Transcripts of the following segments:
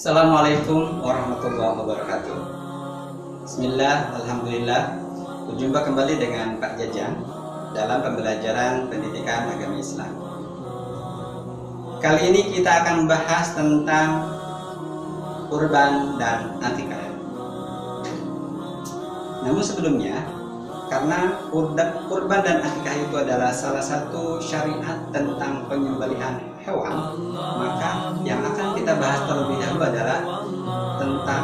Assalamualaikum warahmatullahi wabarakatuh. Bismillah, alhamdulillah. Berjumpa kembali dengan Pak Jajang dalam pembelajaran pendidikan agama Islam. Kali ini kita akan membahas tentang kurban dan akikah. Namun sebelumnya, karena kurban dan akikah itu adalah salah satu syariat tentang penyembelihan hewan, maka yang akan kita bahas terlebih dahulu adalah tentang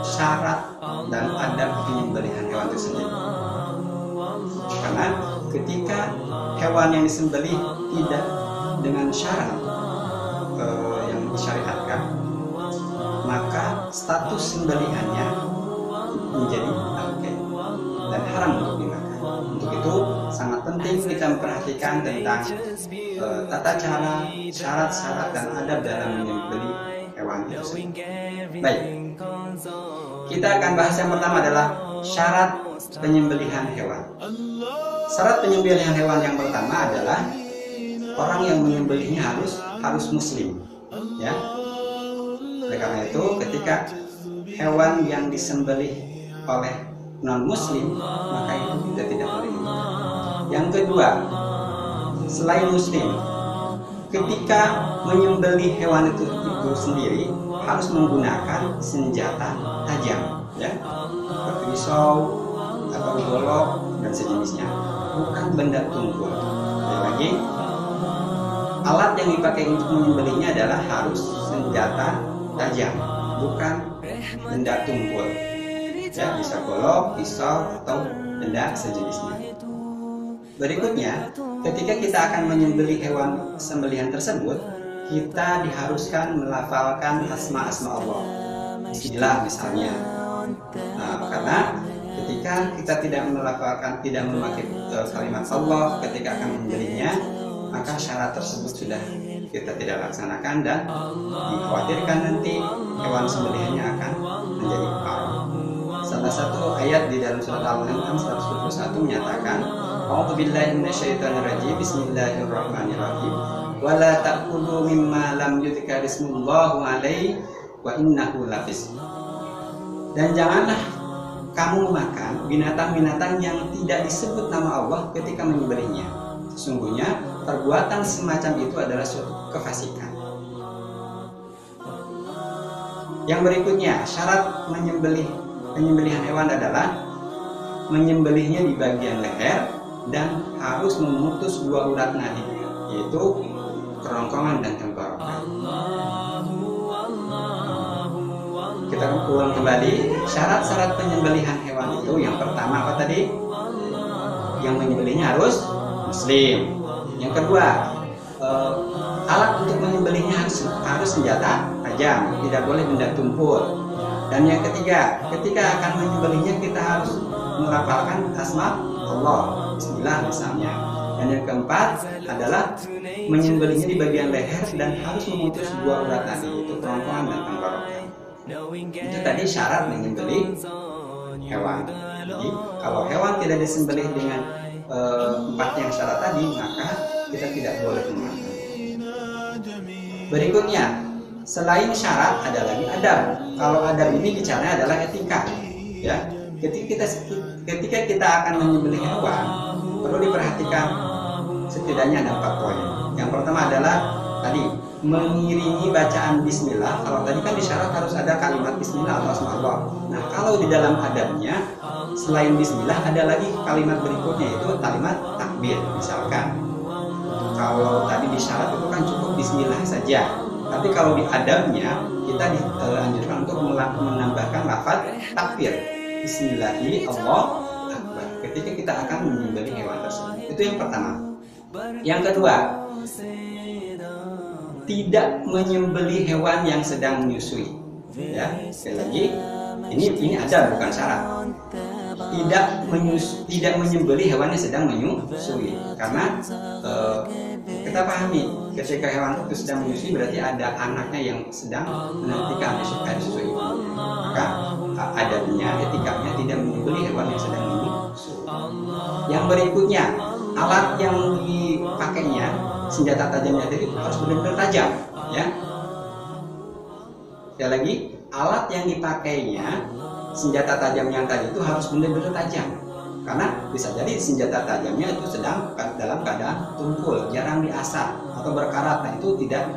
syarat dan adab penyembelihan hewan itu sendiri. Karena ketika hewan yang disembelih tidak dengan syarat yang disyariatkan, maka status sembelihannya menjadi bangkai dan haram untuk dimakan. Untuk itu sangat penting kita memperhatikan tentang tata cara, syarat-syarat dan adab dalam menyembelih hewan itu sendiri. Baik, kita akan bahas yang pertama adalah syarat penyembelihan hewan. Syarat penyembelihan hewan yang pertama adalah orang yang menyembelihnya harus muslim, ya. Oleh karena itu, ketika hewan yang disembelih oleh non-muslim, maka itu kita tidak boleh. Yang kedua, selain muslim, ketika menyembelih hewan itu sendiri harus menggunakan senjata tajam, ya, seperti pisau atau golok dan sejenisnya, bukan benda tumpul. Lagi, alat yang dipakai untuk menyembelihnya adalah harus senjata tajam, bukan benda tumpul. Ya, bisa golok, pisau, atau benda sejenisnya. Berikutnya, ketika kita akan menyembelih hewan sembelihan tersebut, kita diharuskan melafalkan asma-asma Allah. Bismillah misalnya. Nah, karena ketika kita tidak melafalkan, tidak memakai kalimat Allah ketika akan menyembelihnya, maka syarat tersebut sudah kita tidak laksanakan dan dikhawatirkan nanti hewan sembelihannya akan menjadi haram. Salah satu ayat di dalam surat Al-An'am 121 menyatakan, A'udzubillahi minasyaitonirrajim, Bismillahirrahmanirrahim, wa la ta'kulu mimma lam yuzkar ismullahu alaihi wa innahu lafisq. Dan janganlah kamu makan binatang-binatang yang tidak disebut nama Allah ketika menyembelihnya. Sesungguhnya perbuatan semacam itu adalah suatu kefasikan. Yang berikutnya, syarat penyembelihan hewan adalah menyembelihnya di bagian leher dan harus memutus dua urat nadi, yaitu kerongkongan dan tenggorokan. Kita ulang kembali syarat-syarat penyembelihan hewan itu. Yang pertama apa tadi? Yang menyembelihnya harus muslim. Yang kedua, alat untuk menyembelihnya harus senjata tajam, tidak boleh benda tumpul. Dan yang ketiga, ketika akan menyembelihnya kita harus melafalkan asma Allah, Bismillah misalnya. Dan yang keempat adalah menyembelihnya di bagian leher dan harus memutus dua urat nadi, yaitu kerongkongan dan tenggorokan. Itu tadi syarat menyembelih hewan. Jadi kalau hewan tidak disembelih dengan empat yang syarat tadi, maka kita tidak boleh memakan. Berikutnya, selain syarat ada lagi adab. Kalau adab ini bicaranya adalah etika, ya. Ketika kita akan menyembelih hewan, perlu diperhatikan setidaknya ada 4 poin. Yang pertama adalah tadi mengiringi bacaan Bismillah. Kalau tadi kan disyarat harus ada kalimat Bismillah atau asma Allah. Nah, kalau di dalam adabnya selain Bismillah ada lagi kalimat berikutnya, yaitu kalimat takbir. Misalkan kalau tadi disyarat itu kan cukup Bismillah saja. Tapi kalau di adabnya kita dianjurkan untuk menambahkan lafaz takbir, Bismillahi Allah Akbar, ketika kita akan menyembelih hewan tersebut. Itu yang pertama. Yang kedua, tidak menyembelih hewan yang sedang menyusui. Ya, sekali lagi, ini ada bukan syarat. Tidak menyembelih hewan yang sedang menyusui, karena kita pahami ketika hewan itu sedang menyusui berarti ada anaknya yang sedang menantikan menyusui. Maka adabnya, etikanya tidak menyembelih hewan yang sedang menyusui. Yang berikutnya, alat yang dipakainya, senjata tajamnya tadi harus benar-benar tajam, ya. Ya lagi, alat yang dipakainya, senjata tajam yang tadi itu harus benar-benar tajam. Karena bisa jadi senjata tajamnya itu sedang dalam keadaan tumpul, jarang diasah atau berkarat. Nah, itu tidak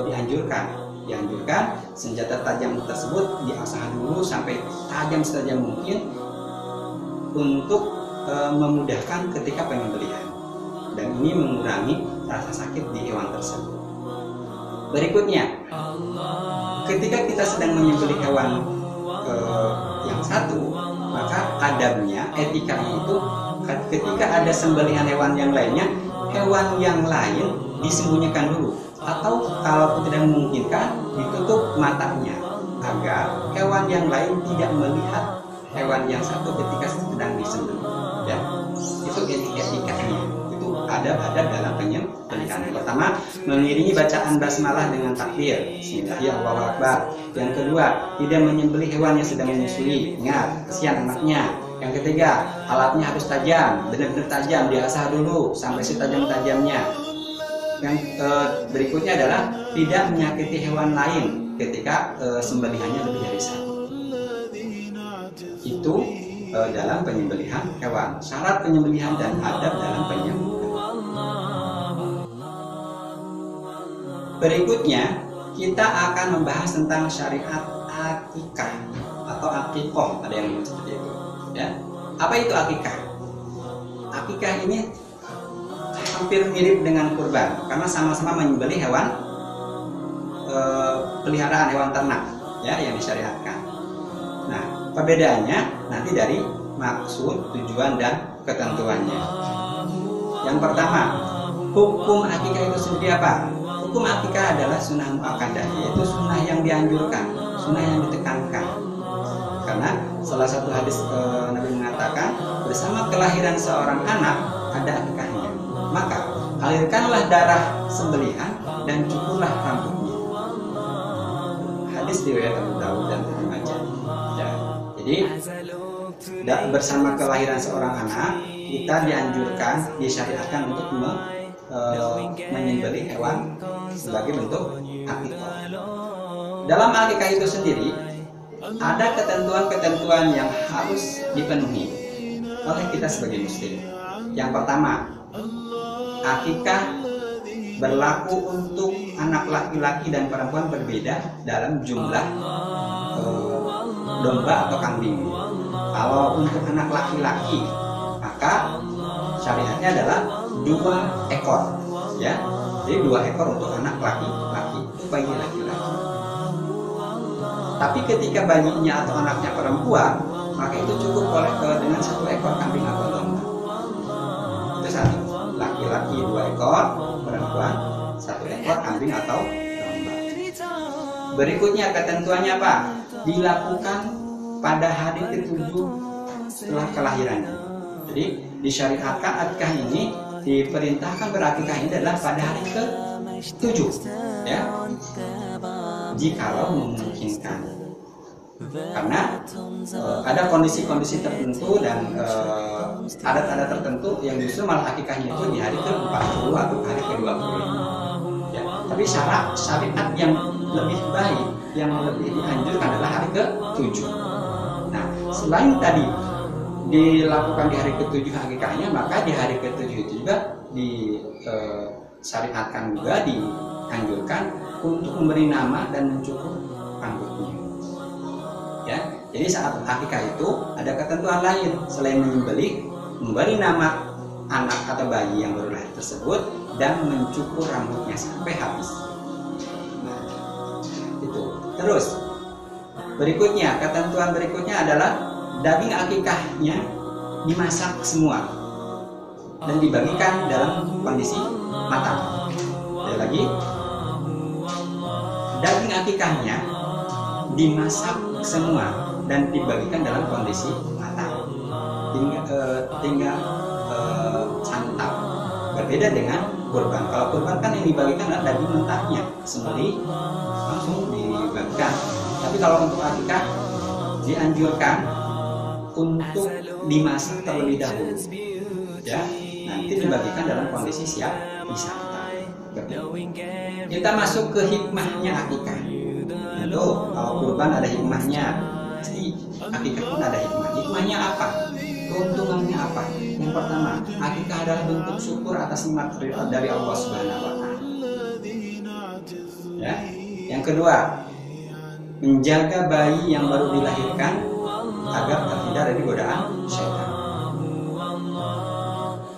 dianjurkan. Dianjurkan senjata tajam tersebut diasah dulu sampai tajam setajam mungkin untuk memudahkan ketika penyembelihan. Dan ini mengurangi rasa sakit di hewan tersebut. Berikutnya, ketika kita sedang menyembelih hewan yang satu, maka adabnya, etikanya itu ketika ada sembelihan hewan yang lainnya, hewan yang lain disembunyikan dulu, atau kalau tidak memungkinkan ditutup matanya agar hewan yang lain tidak melihat hewan yang satu ketika sedang disembelih. Ya, itu etikanya. Ada dalam penyembelihan. Pertama, mengiringi bacaan basmalah dengan takbir, Bismillahirrahmanirrahim. Yang kedua, tidak menyembelih hewan yang sedang menyusui. Ingat, kesian anaknya. Yang ketiga, alatnya harus tajam, benar-benar tajam, diasah dulu sampai setajam-tajamnya. Yang berikutnya adalah tidak menyakiti hewan lain ketika sembelihannya lebih dari satu. Itu dalam penyembelihan hewan, syarat penyembelihan dan adab dalam penyembelihan. Berikutnya, kita akan membahas tentang syariat akikah atau akikoh, ada yang menyebut seperti itu. Ya, apa itu akikah? Akikah ini hampir mirip dengan kurban karena sama-sama menyembelih hewan peliharaan, hewan ternak, ya, yang disyariatkan. Nah, perbedaannya nanti dari maksud, tujuan, dan ketentuannya. Yang pertama, hukum akikah itu sendiri apa? Hukum akikah adalah sunnah muakkadah, yaitu sunnah yang dianjurkan, sunnah yang ditekankan. Karena salah satu hadis Nabi mengatakan, bersama kelahiran seorang anak ada akikahnya. Maka alirkanlah darah sembelihan dan cukurlah rambutnya. Hadis riwayat Abu Dawud dan Ibnu Majah. Ya, jadi bersama kelahiran seorang anak kita dianjurkan, disyariatkan untuk menyembelih hewan sebagai bentuk akikah. Dalam akikah itu sendiri ada ketentuan-ketentuan yang harus dipenuhi oleh kita sebagai muslim. Yang pertama, akikah berlaku untuk anak laki-laki dan perempuan berbeda dalam jumlah domba atau kambing. Kalau untuk anak laki-laki, maka syariatnya adalah 2 ekor, ya. Jadi 2 ekor untuk anak laki-laki, itu bayi laki-laki. Tapi ketika bayinya atau anaknya perempuan, maka itu cukup dengan 1 ekor kambing atau domba. Itu satu, laki-laki 2 ekor, perempuan 1 ekor kambing atau domba. Berikutnya ketentuannya apa? Dilakukan pada hari ke-7 setelah kelahirannya. Jadi disyariatkan akikah ini, diperintahkan berakikah ini adalah pada hari ke-7, ya, jikalau memungkinkan. Karena ada kondisi-kondisi tertentu dan adat-adat tertentu yang justru malah akikahnya itu di hari ke-40 atau hari ke-20. Ya, tapi syariat yang lebih baik, yang lebih dianjurkan adalah hari ke-7. Nah, selain tadi dilakukan di hari ke-7 akikahnya, maka di hari ke-7 itu juga disyariatkan juga, dianjurkan untuk memberi nama dan mencukur rambutnya. Ya, jadi saat akikah itu ada ketentuan lain selain menyembelih, memberi nama anak atau bayi yang baru lahir tersebut dan mencukur rambutnya sampai habis. Nah, itu. Terus berikutnya, ketentuan berikutnya adalah daging akikahnya dimasak semua dan dibagikan dalam kondisi matang. Sekali lagi, daging akikahnya dimasak semua dan dibagikan dalam kondisi matang. Tinggal santap. Berbeda dengan kurban. Kalau kurban kan yang dibagikan adalah daging mentahnya, sembelih langsung dibagikan. Tapi kalau untuk akikah dianjurkan untuk dimasak terlebih dahulu, ya, nanti dibagikan dalam kondisi siap disantap. Kita masuk ke hikmahnya akikah. Tuh, kalau kurban ada hikmahnya, pasti akikah pun ada hikmah. Hikmahnya apa? Keuntungannya apa? Yang pertama, akikah adalah bentuk syukur atas nikmat dari Allah Subhanahu wa Ta'ala. Ya. Yang kedua, menjaga bayi yang baru dilahirkan agar terhindar dari godaan syaitan.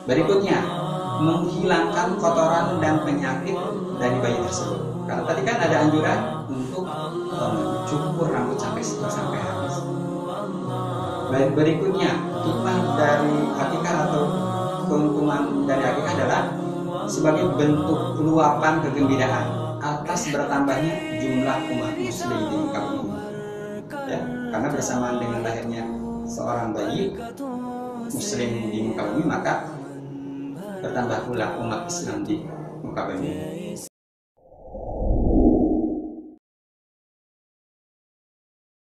Berikutnya, menghilangkan kotoran dan penyakit dari bayi tersebut. Karena tadi kan ada anjuran untuk mencukur rambut sampai habis. Berikutnya, hikmah dari akikah atau keuntungan dari akikah adalah sebagai bentuk luapan kegembiraan atas bertambahnya jumlah umat muslim di muka bumi. Ya, karena bersamaan dengan lahirnya seorang bayi muslim di muka bumi, maka bertambah pula umat Islam di muka bumi.